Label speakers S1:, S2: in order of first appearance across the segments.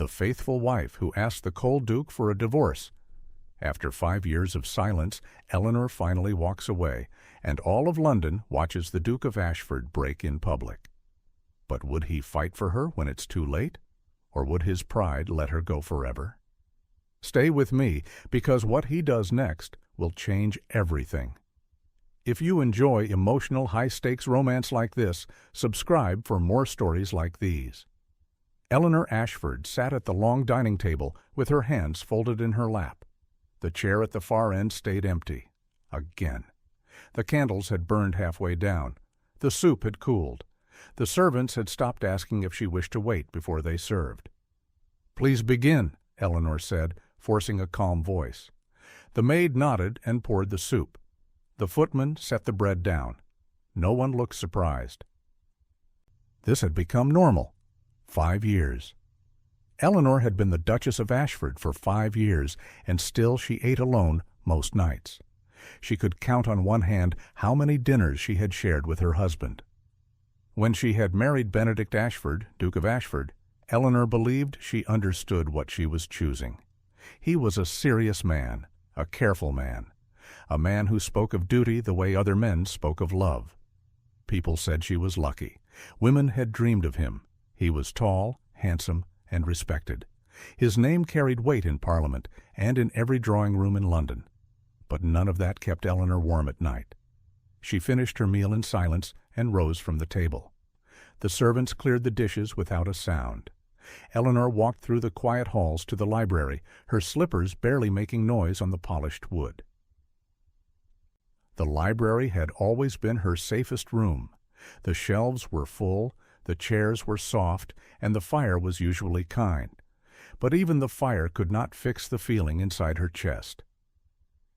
S1: the faithful wife who asked the cold Duke for a divorce. After 5 years of silence, Eleanor finally walks away, and all of London watches the Duke of Ashford break in public. But would he fight for her when it's too late? Or would his pride let her go forever? Stay with me, because what he does next will change everything. If you enjoy emotional, high-stakes romance like this, subscribe for more stories like these. Eleanor Ashford sat at the long dining table with her hands folded in her lap. The chair at the far end stayed empty. Again. The candles had burned halfway down. The soup had cooled. The servants had stopped asking if she wished to wait before they served. "Please begin," Eleanor said, forcing a calm voice. The maid nodded and poured the soup. The footman set the bread down. No one looked surprised. This had become normal. 5 years. Eleanor had been the Duchess of Ashford for 5 years, and still she ate alone most nights. She could count on one hand how many dinners she had shared with her husband. When she had married Benedict Ashford, Duke of Ashford, Eleanor believed she understood what she was choosing. He was a serious man, a careful man, a man who spoke of duty the way other men spoke of love. People said she was lucky. Women had dreamed of him. He was tall, handsome, and respected. His name carried weight in Parliament and in every drawing room in London. But none of that kept Eleanor warm at night. She finished her meal in silence and rose from the table. The servants cleared the dishes without a sound. Eleanor walked through the quiet halls to the library, her slippers barely making noise on the polished wood. The library had always been her safest room. The shelves were full, the chairs were soft, and the fire was usually kind. But even the fire could not fix the feeling inside her chest.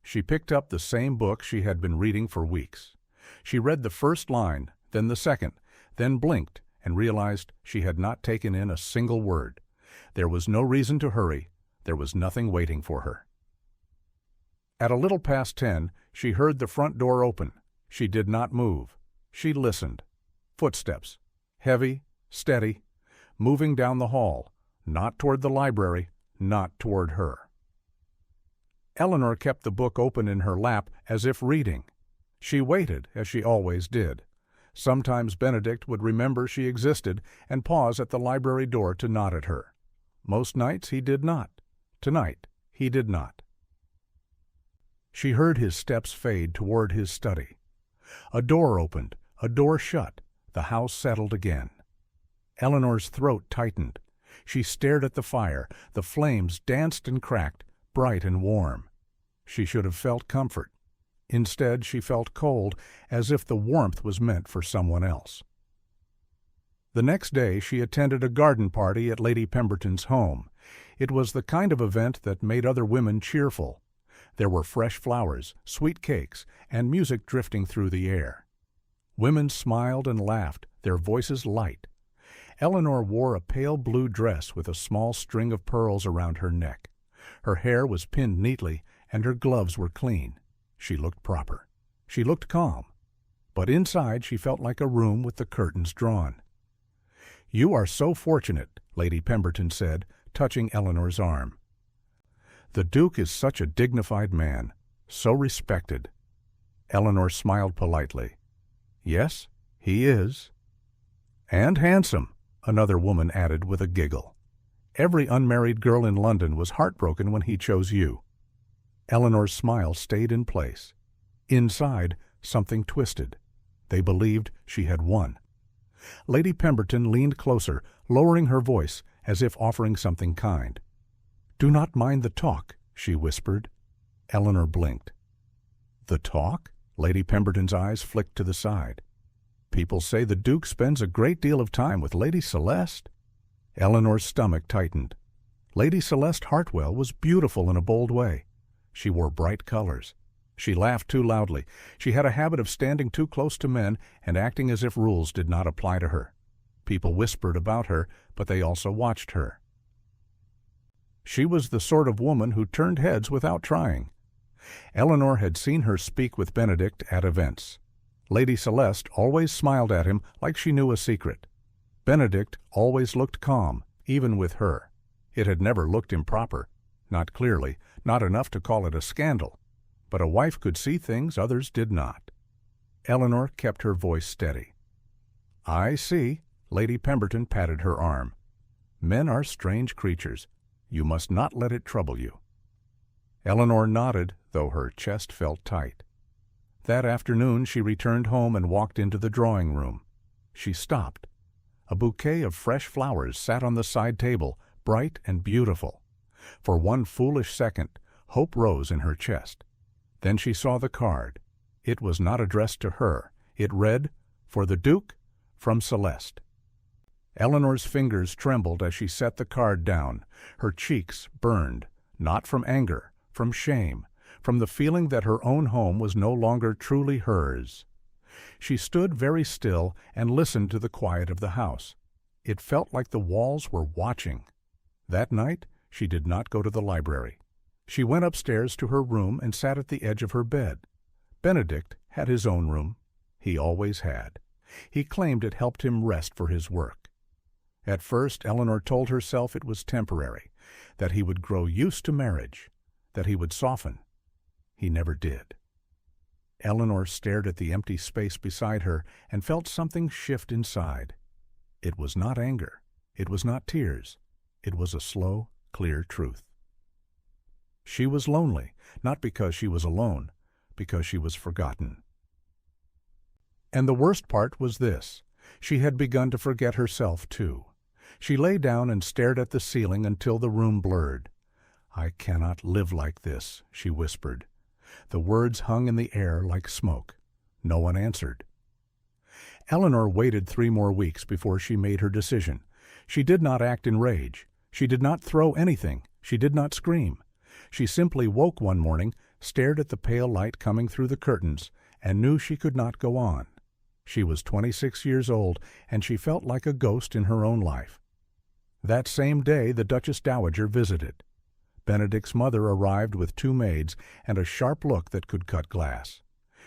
S1: She picked up the same book she had been reading for weeks. She read the first line, then the second, then blinked and realized she had not taken in a single word. There was no reason to hurry. There was nothing waiting for her. At a little past 10, she heard the front door open. She did not move. She listened. Footsteps, heavy, steady, moving down the hall, not toward the library, not toward her. Eleanor kept the book open in her lap as if reading. She waited, as she always did. Sometimes Benedict would remember she existed and pause at the library door to nod at her. Most nights he did not. Tonight he did not. She heard his steps fade toward his study. A door opened, a door shut. The house settled again. Eleanor's throat tightened. She stared at the fire. The flames danced and cracked, bright and warm. She should have felt comfort. Instead, she felt cold, as if the warmth was meant for someone else. The next day, she attended a garden party at Lady Pemberton's home. It was the kind of event that made other women cheerful. There were fresh flowers, sweet cakes, and music drifting through the air. Women smiled and laughed, their voices light. Eleanor wore a pale blue dress with a small string of pearls around her neck. Her hair was pinned neatly, and her gloves were clean. She looked proper. She looked calm. But inside she felt like a room with the curtains drawn. "You are so fortunate," Lady Pemberton said, touching Eleanor's arm. "The Duke is such a dignified man, so respected." Eleanor smiled politely. "Yes, he is." "And handsome," another woman added with a giggle. "Every unmarried girl in London was heartbroken when he chose you." Eleanor's smile stayed in place. Inside, something twisted. They believed she had won. Lady Pemberton leaned closer, lowering her voice as if offering something kind. "Do not mind the talk," she whispered. Eleanor blinked. "The talk?" Lady Pemberton's eyes flicked to the side. "People say the Duke spends a great deal of time with Lady Celeste." Eleanor's stomach tightened. Lady Celeste Hartwell was beautiful in a bold way. She wore bright colors. She laughed too loudly. She had a habit of standing too close to men and acting as if rules did not apply to her. People whispered about her, but they also watched her. She was the sort of woman who turned heads without trying. Eleanor had seen her speak with Benedict at events. Lady Celeste always smiled at him like she knew a secret. Benedict always looked calm, even with her. It had never looked improper, not clearly, not enough to call it a scandal, but a wife could see things others did not. Eleanor kept her voice steady. "I see." Lady Pemberton patted her arm. "Men are strange creatures. You must not let it trouble you." Eleanor nodded, though her chest felt tight. That afternoon she returned home and walked into the drawing room. She stopped. A bouquet of fresh flowers sat on the side table, bright and beautiful. For one foolish second, hope rose in her chest. Then she saw the card. It was not addressed to her. It read, "For the Duke, from Celeste." Eleanor's fingers trembled as she set the card down. Her cheeks burned, not from anger, from shame, from the feeling that her own home was no longer truly hers. She stood very still and listened to the quiet of the house. It felt like the walls were watching. That night she did not go to the library. She went upstairs to her room and sat at the edge of her bed. Benedict had his own room. He always had. He claimed it helped him rest for his work. At first Eleanor told herself it was temporary, that he would grow used to marriage, that he would soften. He never did. Eleanor stared at the empty space beside her and felt something shift inside. It was not anger. It was not tears. It was a slow, clear truth. She was lonely, not because she was alone, because she was forgotten. And the worst part was this. She had begun to forget herself, too. She lay down and stared at the ceiling until the room blurred. "I cannot live like this," she whispered. The words hung in the air like smoke. No one answered. Eleanor waited 3 more weeks before she made her decision. She did not act in rage. She did not throw anything. She did not scream. She simply woke one morning, stared at the pale light coming through the curtains, and knew she could not go on. She was 26 years old, and she felt like a ghost in her own life. That same day the Duchess Dowager visited. Benedict's mother arrived with 2 maids and a sharp look that could cut glass.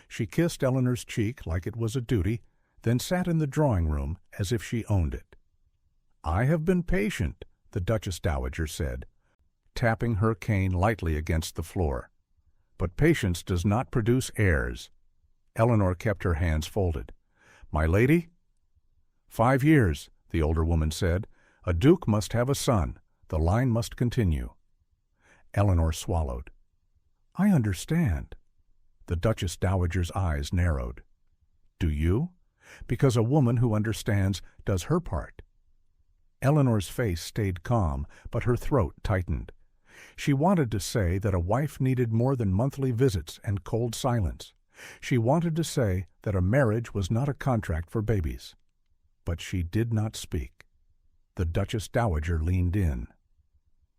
S1: She kissed Eleanor's cheek like it was a duty, then sat in the drawing room as if she owned it. "I have been patient," the Duchess Dowager said, tapping her cane lightly against the floor. "But patience does not produce heirs." Eleanor kept her hands folded. "My lady?" 5 years, the older woman said. "A duke must have a son. The line must continue." Eleanor swallowed. "I understand." The Duchess Dowager's eyes narrowed. "Do you?" "Because a woman who understands does her part." Eleanor's face stayed calm, but her throat tightened. She wanted to say that a wife needed more than monthly visits and cold silence. She wanted to say that a marriage was not a contract for babies. But she did not speak. The Duchess Dowager leaned in.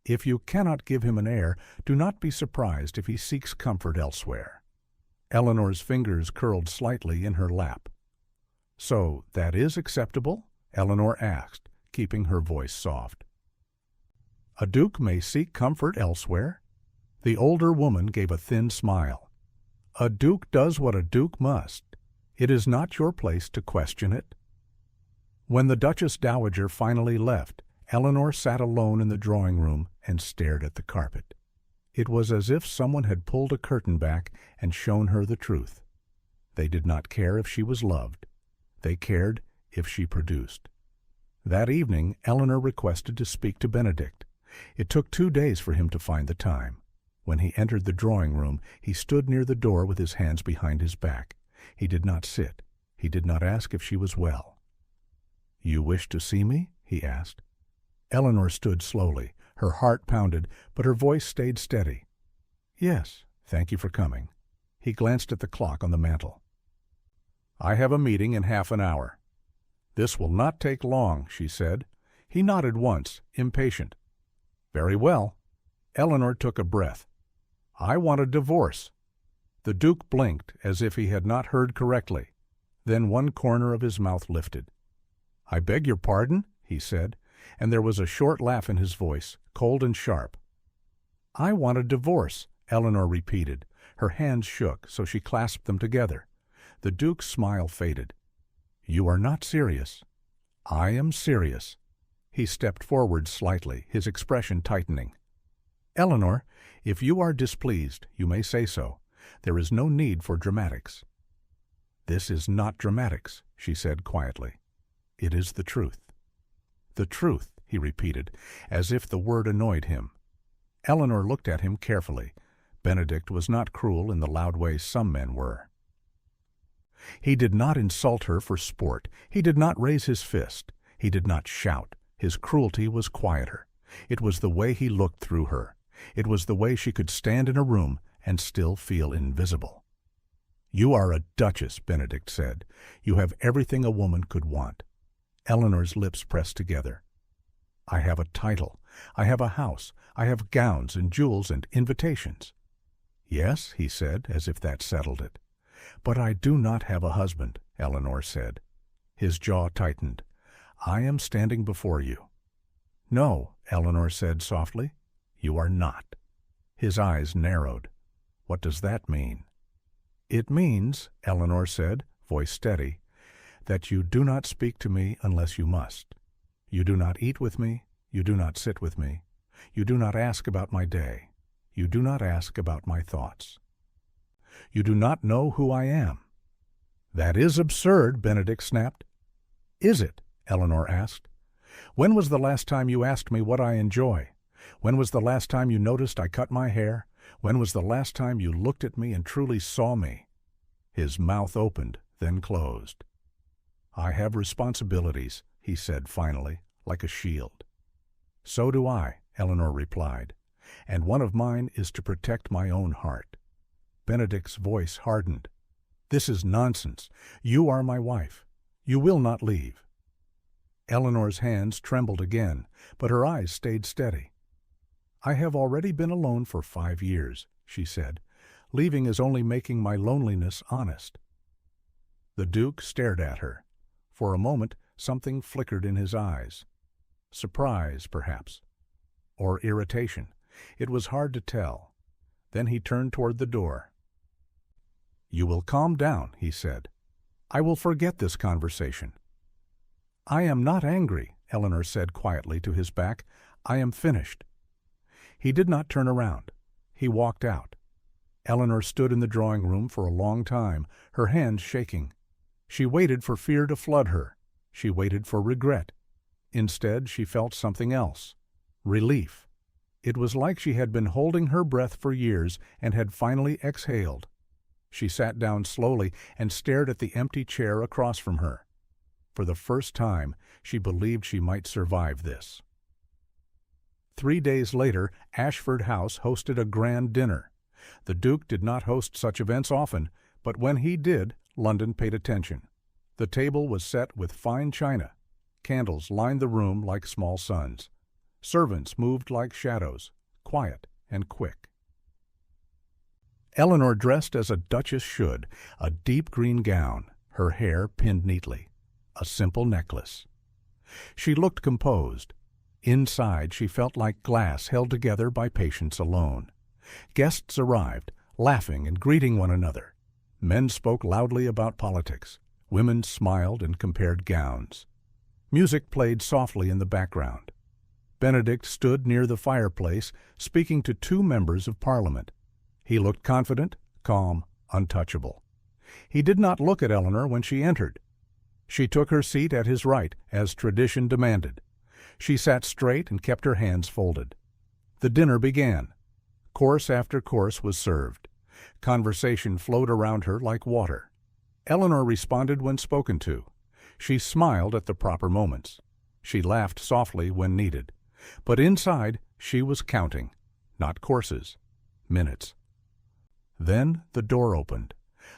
S1: "If you cannot give him an heir, do not be surprised if he seeks comfort elsewhere." Eleanor's fingers curled slightly in her lap. "So that is acceptable?" Eleanor asked, keeping her voice soft. "A duke may seek comfort elsewhere?" The older woman gave a thin smile. "A duke does what a duke must. It is not your place to question it." When the Duchess Dowager finally left, Eleanor sat alone in the drawing room and stared at the carpet. It was as if someone had pulled a curtain back and shown her the truth. They did not care if she was loved. They cared if she produced. That evening, Eleanor requested to speak to Benedict. It took 2 days for him to find the time. When he entered the drawing room, he stood near the door with his hands behind his back. He did not sit. He did not ask if she was well. "You wish to see me?" he asked. Eleanor stood slowly. Her heart pounded, but her voice stayed steady. "Yes, thank you for coming." He glanced at the clock on the mantel. "I have a meeting in half an hour." "This will not take long," she said. He nodded once, impatient. "Very well." Eleanor took a breath. "I want a divorce." The Duke blinked as if he had not heard correctly. Then one corner of his mouth lifted. "I beg your pardon?" he said, and there was a short laugh in his voice, cold and sharp. "I want a divorce," Eleanor repeated. Her hands shook, so she clasped them together. The Duke's smile faded. "You are not serious." "I am serious." He stepped forward slightly, his expression tightening. "Eleanor, if you are displeased, you may say so. There is no need for dramatics." "This is not dramatics," she said quietly. "It is the truth." "The truth," he repeated, as if the word annoyed him. Eleanor looked at him carefully. Benedict was not cruel in the loud way some men were. He did not insult her for sport. He did not raise his fist. He did not shout. His cruelty was quieter. It was the way he looked through her. It was the way she could stand in a room and still feel invisible. "You are a duchess," Benedict said. "You have everything a woman could want." Eleanor's lips pressed together. "I have a title. I have a house. I have gowns and jewels and invitations." "Yes," he said, as if that settled it. "But I do not have a husband," Eleanor said. His jaw tightened. "I am standing before you." "No," Eleanor said softly. "You are not." His eyes narrowed. "What does that mean?" "It means," Eleanor said, voice steady, "that you do not speak to me unless you must. You do not eat with me. You do not sit with me. You do not ask about my day. You do not ask about my thoughts. You do not know who I am." "That is absurd," Benedict snapped. "Is it?" Eleanor asked. "When was the last time you asked me what I enjoy? When was the last time you noticed I cut my hair? When was the last time you looked at me and truly saw me?" His mouth opened, then closed. "I have responsibilities," he said finally, like a shield. "So do I," Eleanor replied, "and one of mine is to protect my own heart." Benedict's voice hardened. "This is nonsense. You are my wife. You will not leave." Eleanor's hands trembled again, but her eyes stayed steady. "I have already been alone for 5 years," she said. "Leaving is only making my loneliness honest." The Duke stared at her. For a moment something flickered in his eyes. Surprise, perhaps, or irritation. It was hard to tell. Then he turned toward the door. "You will calm down," he said. "I will forget this conversation." "I am not angry," Eleanor said quietly to his back. "I am finished." He did not turn around. He walked out. Eleanor stood in the drawing-room for a long time, her hands shaking. She waited for fear to flood her. She waited for regret. Instead, she felt something else. Relief. It was like she had been holding her breath for years and had finally exhaled. She sat down slowly and stared at the empty chair across from her. For the first time, she believed she might survive this. 3 days later, Ashford House hosted a grand dinner. The Duke did not host such events often, but when he did, London paid attention. The table was set with fine china. Candles lined the room like small suns. Servants moved like shadows, quiet and quick. Eleanor dressed as a duchess should, a deep green gown, her hair pinned neatly, a simple necklace. She looked composed. Inside, she felt like glass held together by patience alone. Guests arrived, laughing and greeting one another. Men spoke loudly about politics. Women smiled and compared gowns. Music played softly in the background. Benedict stood near the fireplace, speaking to 2 members of Parliament. He looked confident, calm, untouchable. He did not look at Eleanor when she entered. She took her seat at his right, as tradition demanded. She sat straight and kept her hands folded. The dinner began. Course after course was served. Conversation flowed around her like water. Eleanor responded when spoken to. She smiled at the proper moments. She laughed softly when needed. But inside, she was counting, not courses, minutes. Then the door opened.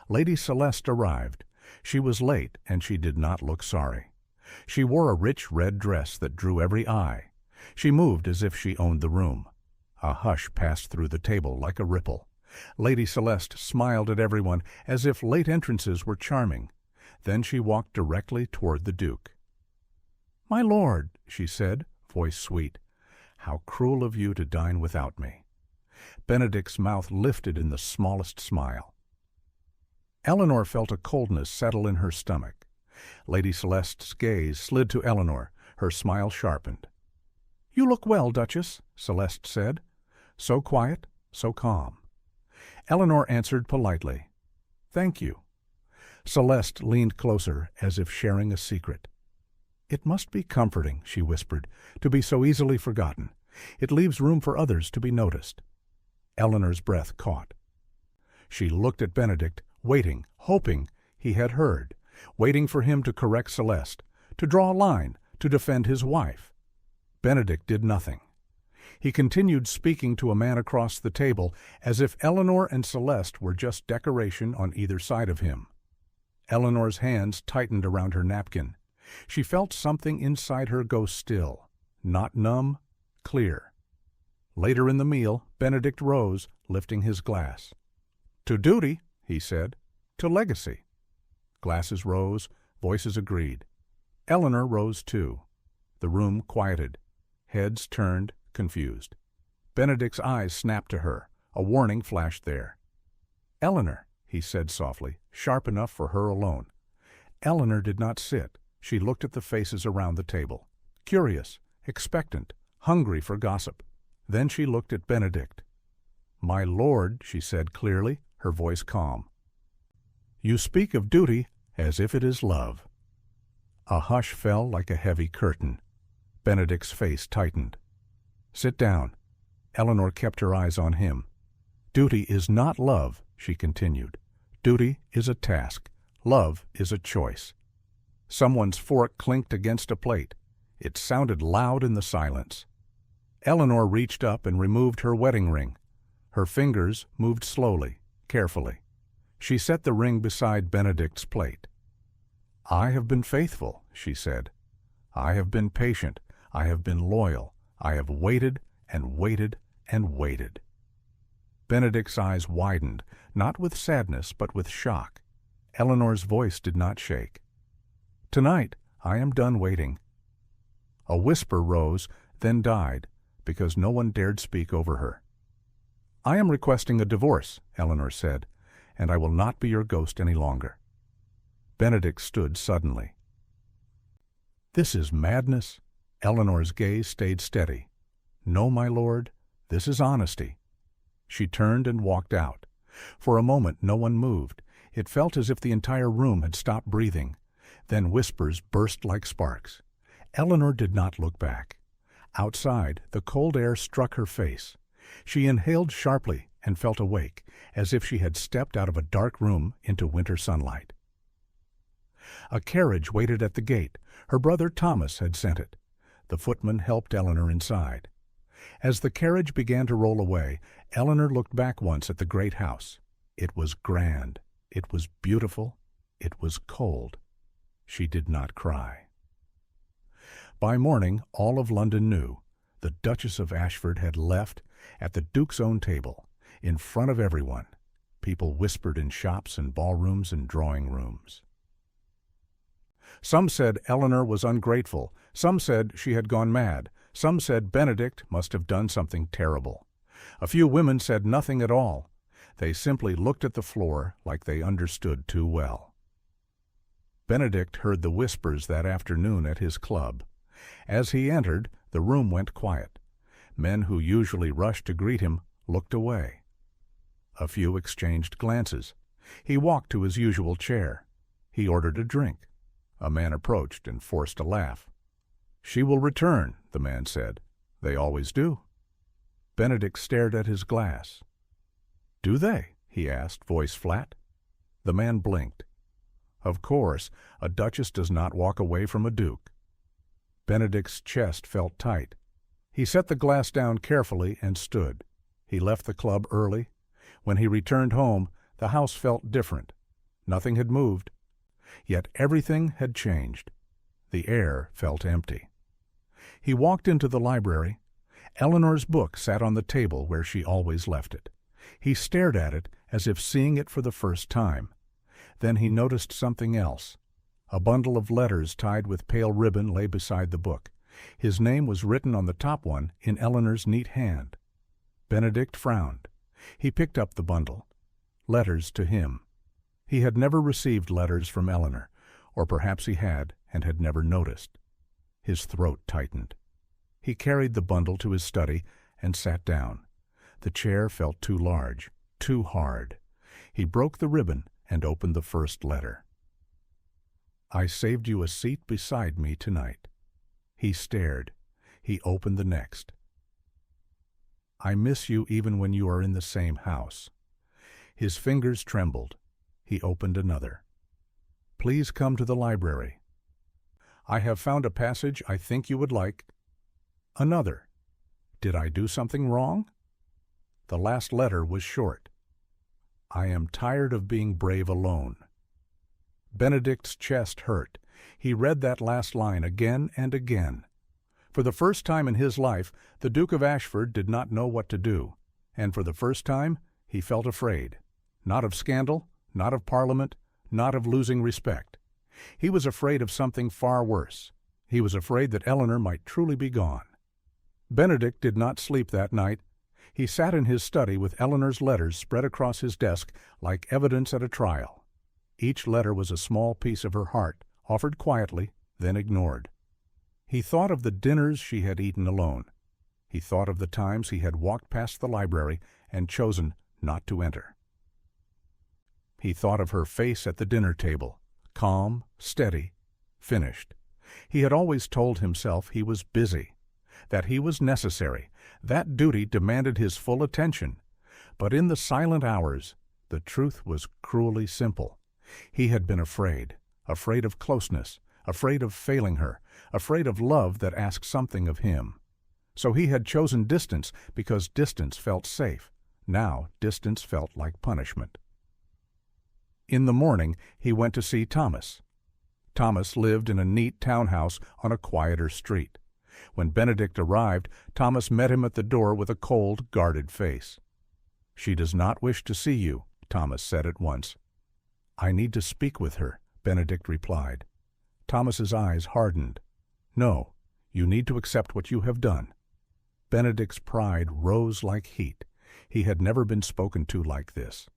S1: Lady Celeste arrived. She was late, and she did not look sorry. She wore a rich red dress that drew every eye. She moved as if she owned the room. A hush passed through the table like a ripple. Lady Celeste smiled at everyone as if late entrances were charming. Then she walked directly toward the Duke. "My lord," she said, voice sweet, "how cruel of you to dine without me." Benedict's mouth lifted in the smallest smile. Eleanor felt a coldness settle in her stomach. Lady Celeste's gaze slid to Eleanor. Her smile sharpened. "You look well, Duchess," Celeste said. So quiet, so calm. Eleanor answered politely, "Thank you." Celeste leaned closer, as if sharing a secret. "It must be comforting," she whispered, "to be so easily forgotten. It leaves room for others to be noticed." Eleanor's breath caught. She looked at Benedict, waiting, hoping he had heard, waiting for him to correct Celeste, to draw a line, to defend his wife. Benedict did nothing. He continued speaking to a man across the table, as if Eleanor and Celeste were just decoration on either side of him. Eleanor's hands tightened around her napkin. She felt something inside her go still, not numb, clear. Later in the meal, Benedict rose, lifting his glass. "To duty," he said, "to legacy." Glasses rose, voices agreed. Eleanor rose too. The room quieted. Heads turned, confused. Benedict's eyes snapped to her. A warning flashed there. "Eleanor," he said softly, sharp enough for her alone. Eleanor did not sit. She looked at the faces around the table, curious, expectant, hungry for gossip. Then she looked at Benedict. "My lord," she said clearly, her voice calm. "You speak of duty as if it is love." A hush fell like a heavy curtain. Benedict's face tightened. "Sit down." Eleanor kept her eyes on him. "Duty is not love," she continued. "Duty is a task. Love is a choice." Someone's fork clinked against a plate. It sounded loud in the silence. Eleanor reached up and removed her wedding ring. Her fingers moved slowly, carefully. She set the ring beside Benedict's plate. "I have been faithful," she said. "I have been patient. I have been loyal. I have waited and waited and waited." Benedict's eyes widened, not with sadness but with shock. Eleanor's voice did not shake. "Tonight I am done waiting." A whisper rose, then died, because no one dared speak over her. "I am requesting a divorce," Eleanor said, "and I will not be your ghost any longer." Benedict stood suddenly. "This is madness." Eleanor's gaze stayed steady. "No, my lord, this is honesty." She turned and walked out. For a moment no one moved. It felt as if the entire room had stopped breathing. Then whispers burst like sparks. Eleanor did not look back. Outside, the cold air struck her face. She inhaled sharply and felt awake, as if she had stepped out of a dark room into winter sunlight. A carriage waited at the gate. Her brother Thomas had sent it. The footman helped Eleanor inside. As the carriage began to roll away, Eleanor looked back once at the great house. It was grand. It was beautiful. It was cold. She did not cry. By morning, all of London knew. The Duchess of Ashford had left at the Duke's own table, in front of everyone. People whispered in shops and ballrooms and drawing rooms. Some said Eleanor was ungrateful. Some said she had gone mad. Some said Benedict must have done something terrible. A few women said nothing at all. They simply looked at the floor like they understood too well. Benedict heard the whispers that afternoon at his club. As he entered, the room went quiet. Men who usually rushed to greet him looked away. A few exchanged glances. He walked to his usual chair. He ordered a drink. A man approached and forced a laugh. "She will return," the man said. "They always do." Benedict stared at his glass. "Do they?" he asked, voice flat. The man blinked. Of course, a duchess does not walk away from a duke. Benedict's chest felt tight. He set the glass down carefully and stood. He left the club early. When he returned home, the house felt different. Nothing had moved. Yet everything had changed. The air felt empty. He walked into the library. Eleanor's book sat on the table where she always left it. He stared at it as if seeing it for the first time. Then he noticed something else. A bundle of letters tied with pale ribbon lay beside the book. His name was written on the top one in Eleanor's neat hand. Benedict frowned. He picked up the bundle. Letters to him. He had never received letters from Eleanor, or perhaps he had and had never noticed. His throat tightened. He carried the bundle to his study and sat down. The chair felt too large, too hard. He broke the ribbon and opened the first letter. I saved you a seat beside me tonight. He stared. He opened the next. I miss you even when you are in the same house. His fingers trembled. He opened another. Please come to the library. I have found a passage I think you would like. Another. Did I do something wrong? The last letter was short. I am tired of being brave alone. Benedict's chest hurt. He read that last line again and again. For the first time in his life, the Duke of Ashford did not know what to do, and for the first time he felt afraid. Not of scandal, not of Parliament, not of losing respect. He was afraid of something far worse. He was afraid that Eleanor might truly be gone. Benedict did not sleep that night. He sat in his study with Eleanor's letters spread across his desk like evidence at a trial. Each letter was a small piece of her heart, offered quietly, then ignored. He thought of the dinners she had eaten alone. He thought of the times he had walked past the library and chosen not to enter. He thought of her face at the dinner table, calm, steady, finished. He had always told himself he was busy, that he was necessary, that duty demanded his full attention. But in the silent hours, the truth was cruelly simple. He had been afraid of closeness, afraid of failing her, afraid of love that asked something of him. So he had chosen distance because distance felt safe. Now distance felt like punishment. In the morning, he went to see Thomas. Thomas lived in a neat townhouse on a quieter street. When Benedict arrived, Thomas met him at the door with a cold, guarded face. She does not wish to see you, Thomas said at once. I need to speak with her, Benedict replied. Thomas's eyes hardened. No, you need to accept what you have done. Benedict's pride rose like heat. He had never been spoken to like this.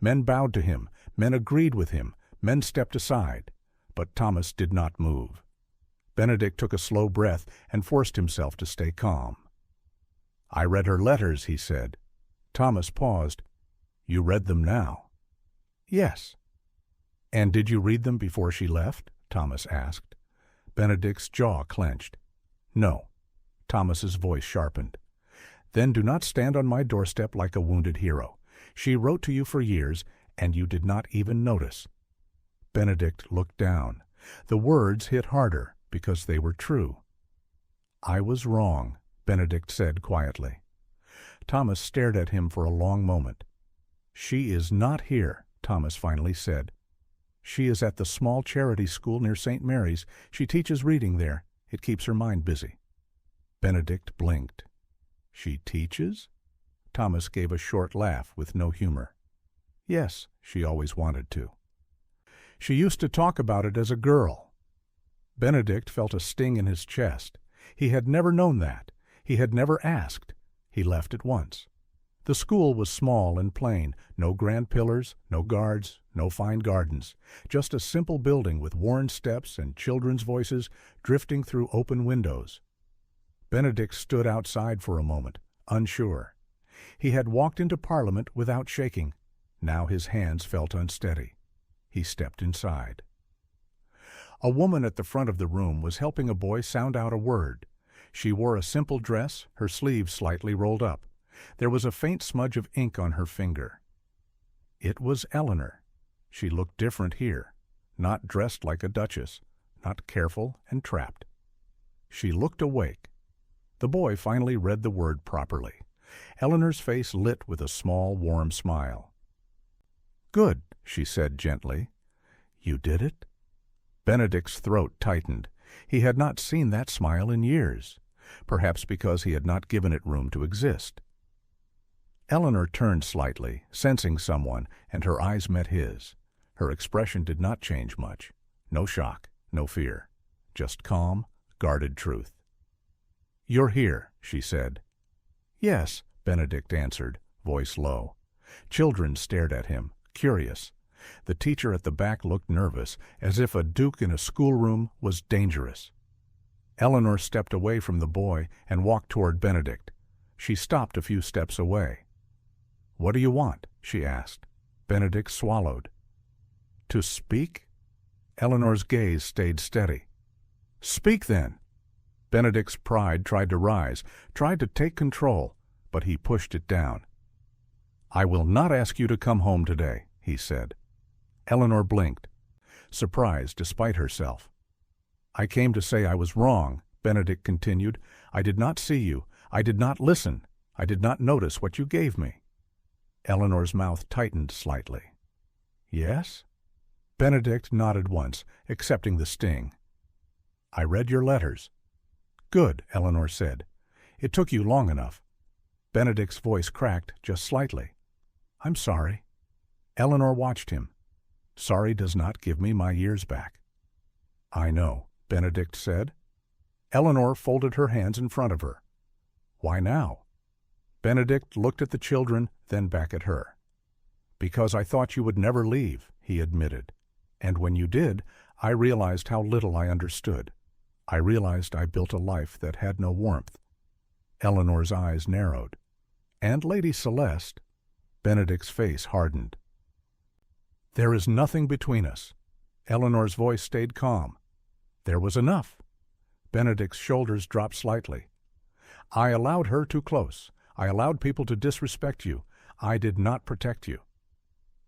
S1: Men bowed to him, men agreed with him, men stepped aside, but Thomas did not move. Benedict took a slow breath and forced himself to stay calm. I read her letters, he said. Thomas paused. You read them now? Yes. And did you read them before she left? Thomas asked. Benedict's jaw clenched. No. Thomas's voice sharpened. Then do not stand on my doorstep like a wounded hero. She wrote to you for years, and you did not even notice. Benedict looked down. The words hit harder because they were true. I was wrong, Benedict said quietly. Thomas stared at him for a long moment. She is not here, Thomas finally said. She is at the small charity school near St. Mary's. She teaches reading there. It keeps her mind busy. Benedict blinked. She teaches? Thomas gave a short laugh with no humor. Yes, she always wanted to. She used to talk about it as a girl. Benedict felt a sting in his chest. He had never known that. He had never asked. He left at once. The school was small and plain, no grand pillars, no guards, no fine gardens, just a simple building with worn steps and children's voices drifting through open windows. Benedict stood outside for a moment, unsure. He had walked into Parliament without shaking. Now his hands felt unsteady. He stepped inside. A woman at the front of the room was helping a boy sound out a word. She wore a simple dress, her sleeves slightly rolled up. There was a faint smudge of ink on her finger. It was Eleanor. She looked different here, not dressed like a duchess, not careful and trapped. She looked awake. The boy finally read the word properly. Eleanor's face lit with a small, warm smile. Good, she said gently. You did it? Benedict's throat tightened. He had not seen that smile in years, perhaps because he had not given it room to exist. Eleanor turned slightly, sensing someone, and her eyes met his. Her expression did not change much. No shock, no fear. Just calm, guarded truth. You're here, she said. Yes, Benedict answered, voice low. Children stared at him, curious. The teacher at the back looked nervous, as if a duke in a schoolroom was dangerous. Eleanor stepped away from the boy and walked toward Benedict. She stopped a few steps away. "What do you want?" she asked. Benedict swallowed. "To speak?" Eleanor's gaze stayed steady. "Speak, then!" Benedict's pride tried to rise, tried to take control, but he pushed it down. "I will not ask you to come home today," he said. Eleanor blinked, surprised despite herself. "I came to say I was wrong," Benedict continued. "I did not see you. I did not listen. I did not notice what you gave me." Eleanor's mouth tightened slightly. "Yes?" Benedict nodded once, accepting the sting. "I read your letters." "Good," Eleanor said. "It took you long enough." Benedict's voice cracked just slightly. "I'm sorry." Eleanor watched him. "Sorry does not give me my years back." "I know," Benedict said. Eleanor folded her hands in front of her. "Why now?" Benedict looked at the children, then back at her. "Because I thought you would never leave," he admitted. "And when you did, I realized how little I understood. I realized I built a life that had no warmth." Eleanor's eyes narrowed. "And Lady Celeste?" Benedict's face hardened. "There is nothing between us." Eleanor's voice stayed calm. "There was enough." Benedict's shoulders dropped slightly. "I allowed her too close. I allowed people to disrespect you. I did not protect you."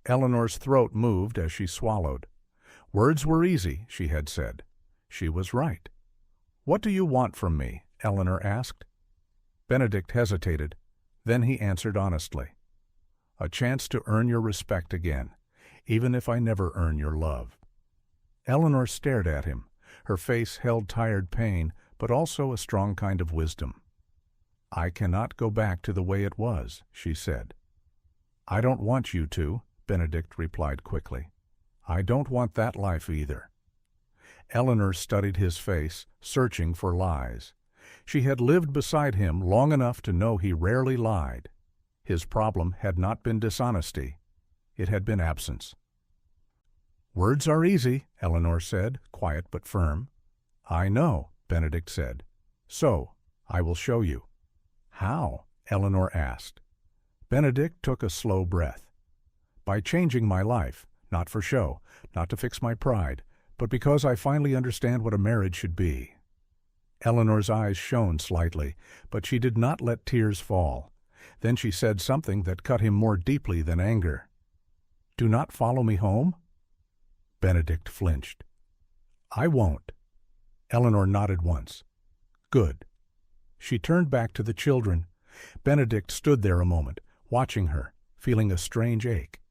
S1: Eleanor's throat moved as she swallowed. Words were easy, she had said. She was right. "What do you want from me?" Eleanor asked. Benedict hesitated. Then he answered honestly. "A chance to earn your respect again, even if I never earn your love." Eleanor stared at him. Her face held tired pain, but also a strong kind of wisdom. "I cannot go back to the way it was," she said. "I don't want you to," Benedict replied quickly. "I don't want that life either." Eleanor studied his face, searching for lies. She had lived beside him long enough to know he rarely lied. His problem had not been dishonesty. It had been absence. "Words are easy," Eleanor said, quiet but firm. "I know," Benedict said. "So, I will show you." "How?" Eleanor asked. Benedict took a slow breath. "By changing my life, not for show, not to fix my pride, but because I finally understand what a marriage should be." Eleanor's eyes shone slightly, but she did not let tears fall. Then she said something that cut him more deeply than anger. "Do not follow me home?" Benedict flinched. "I won't." Eleanor nodded once. "Good." She turned back to the children. Benedict stood there a moment, watching her, feeling a strange ache.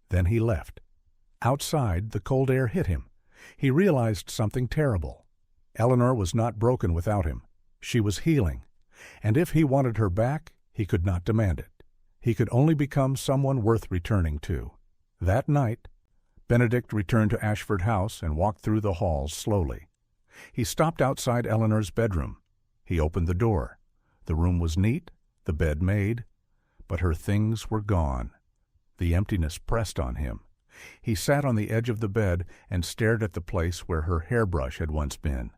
S1: Then he left. Outside, the cold air hit him. He realized something terrible. Eleanor was not broken without him. She was healing. And if he wanted her back, he could not demand it. He could only become someone worth returning to. That night, Benedict returned to Ashford House and walked through the halls slowly. He stopped outside Eleanor's bedroom. He opened the door. The room was neat, the bed made, but her things were gone. The emptiness pressed on him. He sat on the edge of the bed and stared at the place where her hairbrush had once been.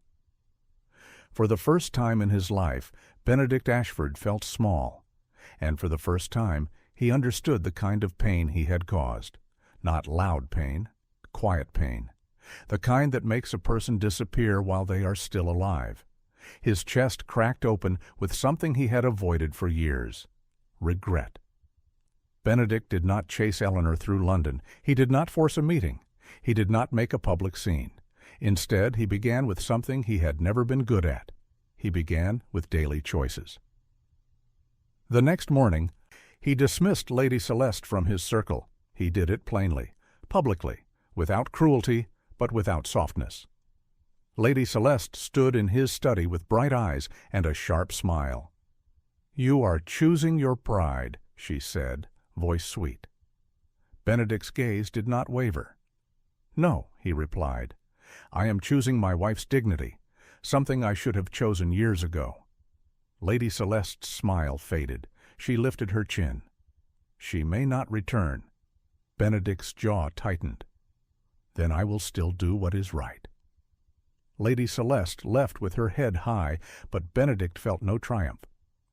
S1: For the first time in his life, Benedict Ashford felt small, and for the first time he understood the kind of pain he had caused. Not loud pain, quiet pain, the kind that makes a person disappear while they are still alive. His chest cracked open with something he had avoided for years: regret. Benedict did not chase Eleanor through London. He did not force a meeting. He did not make a public scene. Instead, he began with something he had never been good at. He began with daily choices. The next morning, he dismissed Lady Celeste from his circle. He did it plainly, publicly, without cruelty, but without softness. Lady Celeste stood in his study with bright eyes and a sharp smile. "You are choosing your pride," she said, voice sweet. Benedict's gaze did not waver. "No," he replied. "I am choosing my wife's dignity, something I should have chosen years ago." Lady Celeste's smile faded. She lifted her chin. "She may not return." Benedict's jaw tightened. "Then I will still do what is right." Lady Celeste left with her head high, but Benedict felt no triumph,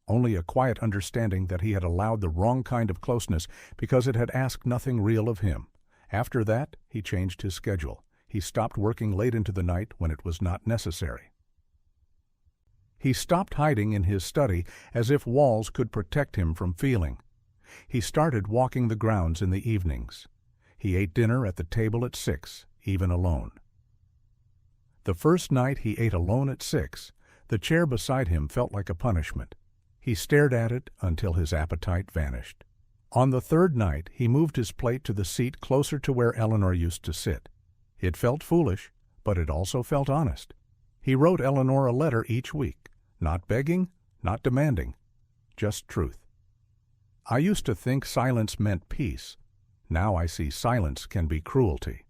S1: only a quiet understanding that he had allowed the wrong kind of closeness because it had asked nothing real of him. After that, he changed his schedule. He stopped working late into the night when it was not necessary. He stopped hiding in his study as if walls could protect him from feeling. He started walking the grounds in the evenings. He ate dinner at the table at 6, even alone. The first night he ate alone at 6, the chair beside him felt like a punishment. He stared at it until his appetite vanished. On the third night he moved his plate to the seat closer to where Eleanor used to sit. It felt foolish, but it also felt honest. He wrote Eleanor a letter each week, not begging, not demanding, just truth. I used to think silence meant peace. Now I see silence can be cruelty.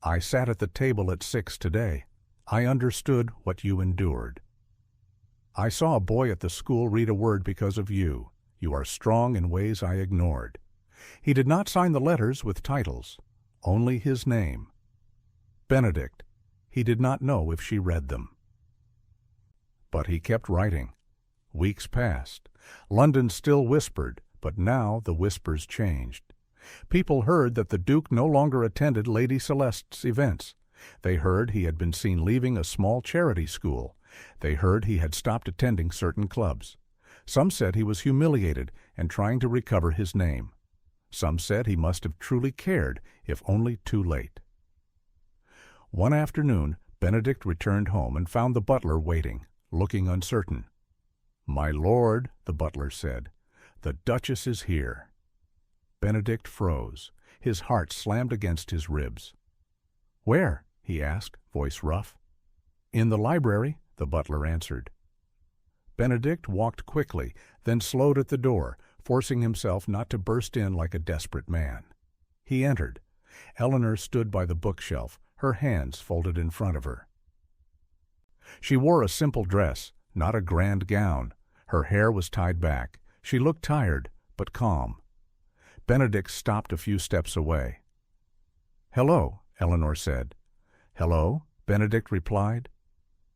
S1: I sat at the table at 6 today. I understood what you endured. I saw a boy at the school read a word because of you. You are strong in ways I ignored. He did not sign the letters with titles, only his name. Benedict. He did not know if she read them. But he kept writing. Weeks passed. London still whispered, but now the whispers changed. People heard that the Duke no longer attended Lady Celeste's events. They heard he had been seen leaving a small charity school. They heard he had stopped attending certain clubs. Some said he was humiliated and trying to recover his name. Some said he must have truly cared, if only too late. One afternoon, Benedict returned home and found the butler waiting, looking uncertain. "My lord," the butler said, "the Duchess is here." Benedict froze. His heart slammed against his ribs. "Where?" he asked, voice rough. "In the library," the butler answered. Benedict walked quickly, then slowed at the door, forcing himself not to burst in like a desperate man. He entered. Eleanor stood by the bookshelf, her hands folded in front of her. She wore a simple dress, not a grand gown. Her hair was tied back. She looked tired, but calm. Benedict stopped a few steps away. "Hello," Eleanor said. "Hello," Benedict replied.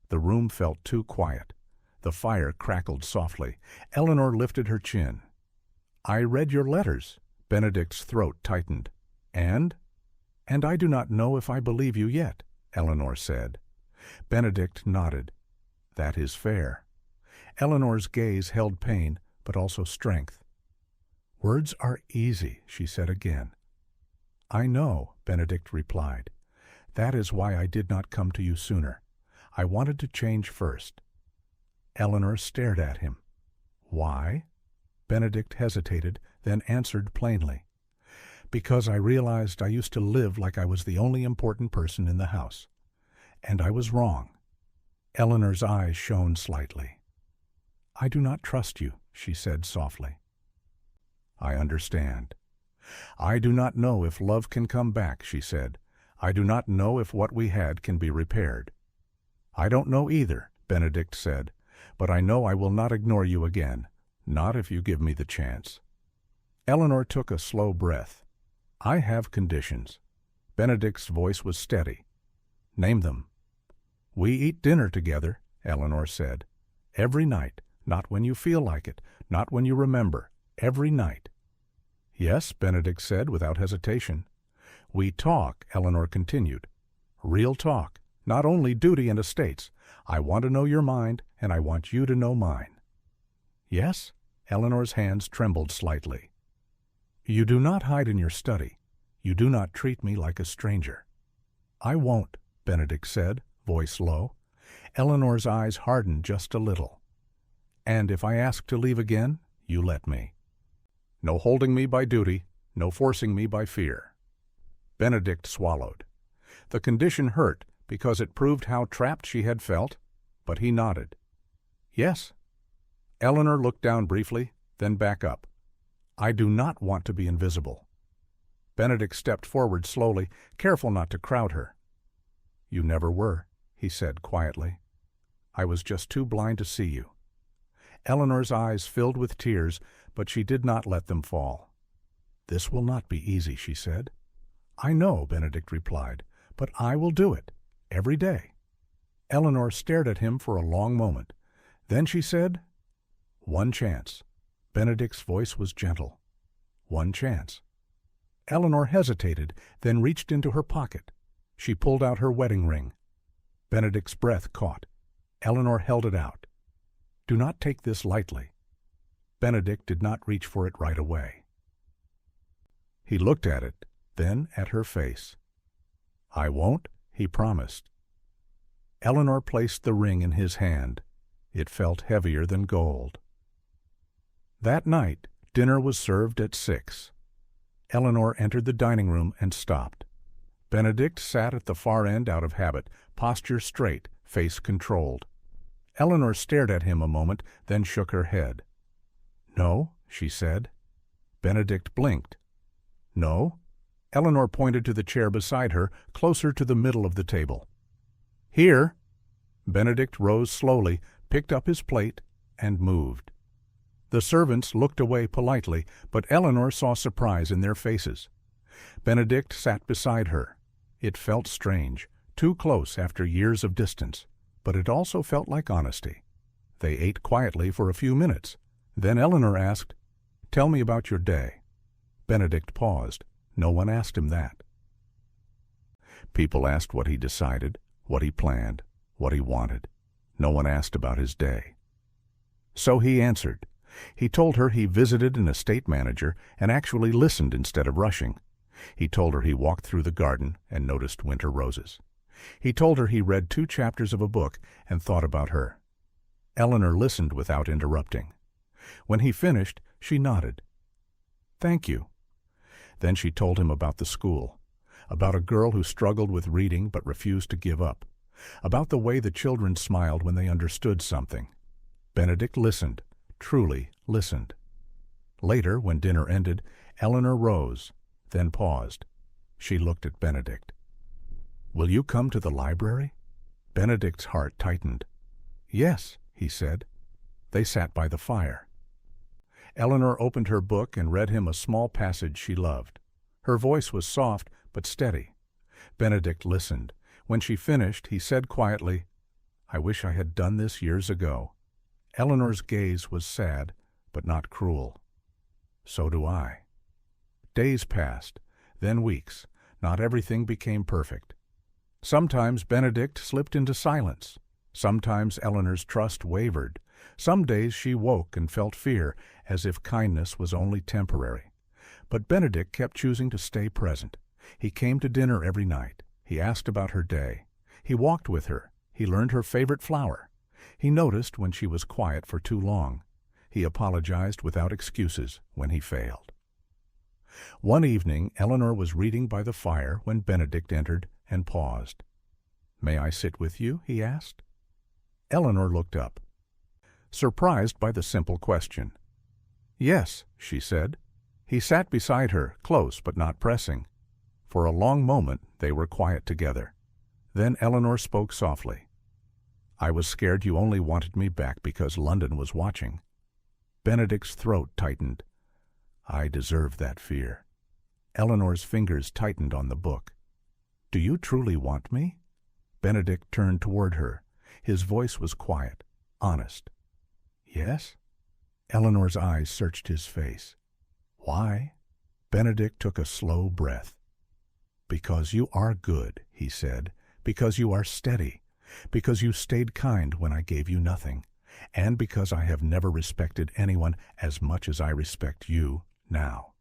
S1: The room felt too quiet. The fire crackled softly. Eleanor lifted her chin. "I read your letters." Benedict's throat tightened. And I do not know if I believe you yet," Eleanor said. Benedict nodded. "That is fair." Eleanor's gaze held pain, but also strength. "Words are easy," she said again. "I know," Benedict replied. "That is why I did not come to you sooner. I wanted to change first." Eleanor stared at him. "Why?" Benedict hesitated, then answered plainly. "Because I realized I used to live like I was the only important person in the house. And I was wrong." Eleanor's eyes shone slightly. "I do not trust you," she said softly. "I understand." "I do not know if love can come back," she said. "I do not know if what we had can be repaired." "I don't know either," Benedict said, "but I know I will not ignore you again, not if you give me the chance." Eleanor took a slow breath. "I have conditions." Benedict's voice was steady. "Name them." "We eat dinner together," Eleanor said. "Every night, not when you feel like it, not when you remember, every night." "Yes," Benedict said without hesitation. "We talk," Eleanor continued. "Real talk, not only duty and estates. I want to know your mind, and I want you to know mine." "Yes?" Eleanor's hands trembled slightly. "You do not hide in your study. You do not treat me like a stranger." "I won't," Benedict said, voice low. Eleanor's eyes hardened just a little. "And if I ask to leave again, you let me. No holding me by duty, no forcing me by fear." Benedict swallowed. The condition hurt because it proved how trapped she had felt, but he nodded. "Yes." Eleanor looked down briefly, then back up. "I do not want to be invisible." Benedict stepped forward slowly, careful not to crowd her. "You never were," he said quietly. "I was just too blind to see you." Eleanor's eyes filled with tears, but she did not let them fall. "This will not be easy," she said. "I know," Benedict replied, "but I will do it, every day." Eleanor stared at him for a long moment. Then she said, "One chance." Benedict's voice was gentle. "One chance." Eleanor hesitated, then reached into her pocket. She pulled out her wedding ring. Benedict's breath caught. Eleanor held it out. "Do not take this lightly." Benedict did not reach for it right away. He looked at it, then at her face. "I won't," he promised. Eleanor placed the ring in his hand. It felt heavier than gold. That night, dinner was served at 6. Eleanor entered the dining room and stopped. Benedict sat at the far end out of habit, posture straight, face controlled. Eleanor stared at him a moment, then shook her head. "No," she said. Benedict blinked. "No?" Eleanor pointed to the chair beside her, closer to the middle of the table. "Here." Benedict rose slowly, picked up his plate, and moved. The servants looked away politely, but Eleanor saw surprise in their faces. Benedict sat beside her. It felt strange, too close after years of distance, but it also felt like honesty. They ate quietly for a few minutes. Then Eleanor asked, "Tell me about your day." Benedict paused. No one asked him that. People asked what he decided, what he planned, what he wanted. No one asked about his day. So he answered. He told her he visited an estate manager and actually listened instead of rushing. He told her he walked through the garden and noticed winter roses. He told her he read 2 chapters of a book and thought about her. Eleanor listened without interrupting. When he finished, she nodded. "Thank you." Then she told him about the school, about a girl who struggled with reading but refused to give up, about the way the children smiled when they understood something. Benedict listened, truly listened. Later, when dinner ended, Eleanor rose, then paused. She looked at Benedict. "Will you come to the library?" Benedict's heart tightened. "Yes," he said. They sat by the fire. Eleanor opened her book and read him a small passage she loved. Her voice was soft but steady. Benedict listened. When she finished, he said quietly, "I wish I had done this years ago." Eleanor's gaze was sad, but not cruel. "So do I." Days passed, then weeks. Not everything became perfect. Sometimes Benedict slipped into silence. Sometimes Eleanor's trust wavered. Some days she woke and felt fear, as if kindness was only temporary. But Benedict kept choosing to stay present. He came to dinner every night. He asked about her day. He walked with her. He learned her favorite flower. He noticed when she was quiet for too long. He apologized without excuses when he failed. One evening, Eleanor was reading by the fire when Benedict entered and paused. "May I sit with you?" he asked. Eleanor looked up, surprised by the simple question. "Yes," she said. He sat beside her, close but not pressing. For a long moment they were quiet together. Then Eleanor spoke softly. "I was scared you only wanted me back because London was watching." Benedict's throat tightened. "I deserve that fear." Eleanor's fingers tightened on the book. "Do you truly want me?" Benedict turned toward her. His voice was quiet, honest. "Yes?" Eleanor's eyes searched his face. "Why?" Benedict took a slow breath. "Because you are good," he said. "Because you are steady. Because you stayed kind when I gave you nothing. And because I have never respected anyone as much as I respect you now."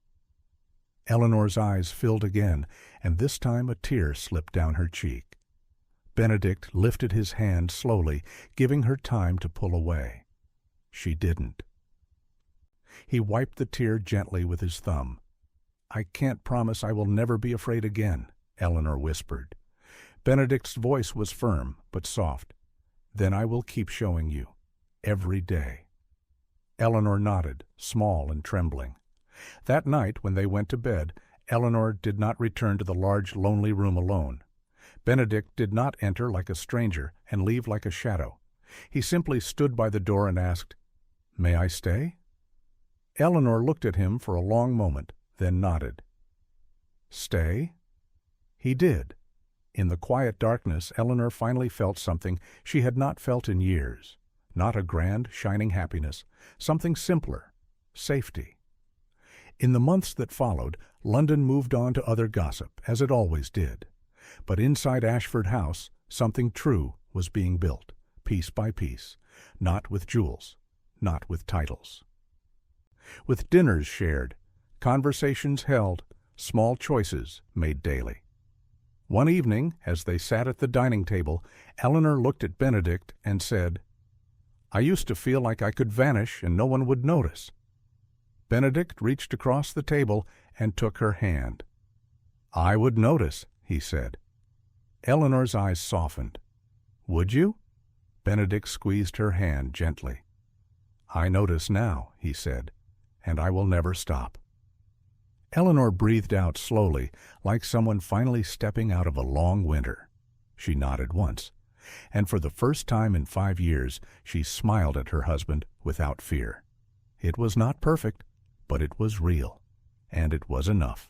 S1: Eleanor's eyes filled again, and this time a tear slipped down her cheek. Benedict lifted his hand slowly, giving her time to pull away. She didn't. He wiped the tear gently with his thumb. "I can't promise I will never be afraid again," Eleanor whispered. Benedict's voice was firm but soft. "Then I will keep showing you. Every day." Eleanor nodded, small and trembling. That night, when they went to bed, Eleanor did not return to the large, lonely room alone. Benedict did not enter like a stranger and leave like a shadow. He simply stood by the door and asked, "May I stay?" Eleanor looked at him for a long moment, then nodded. "Stay?" He did. In the quiet darkness, Eleanor finally felt something she had not felt in years. Not a grand, shining happiness, something simpler, safety. In the months that followed, London moved on to other gossip, as it always did. But inside Ashford House, something true was being built, piece by piece, not with jewels, not with titles. With dinners shared, conversations held, small choices made daily. One evening, as they sat at the dining table, Eleanor looked at Benedict and said, "I used to feel like I could vanish and no one would notice." Benedict reached across the table and took her hand. "I would notice," he said. Eleanor's eyes softened. "Would you?" Benedict squeezed her hand gently. "I notice now," he said, "and I will never stop." Eleanor breathed out slowly, like someone finally stepping out of a long winter. She nodded once, and for the first time in 5 years she smiled at her husband without fear. It was not perfect, but it was real, and it was enough.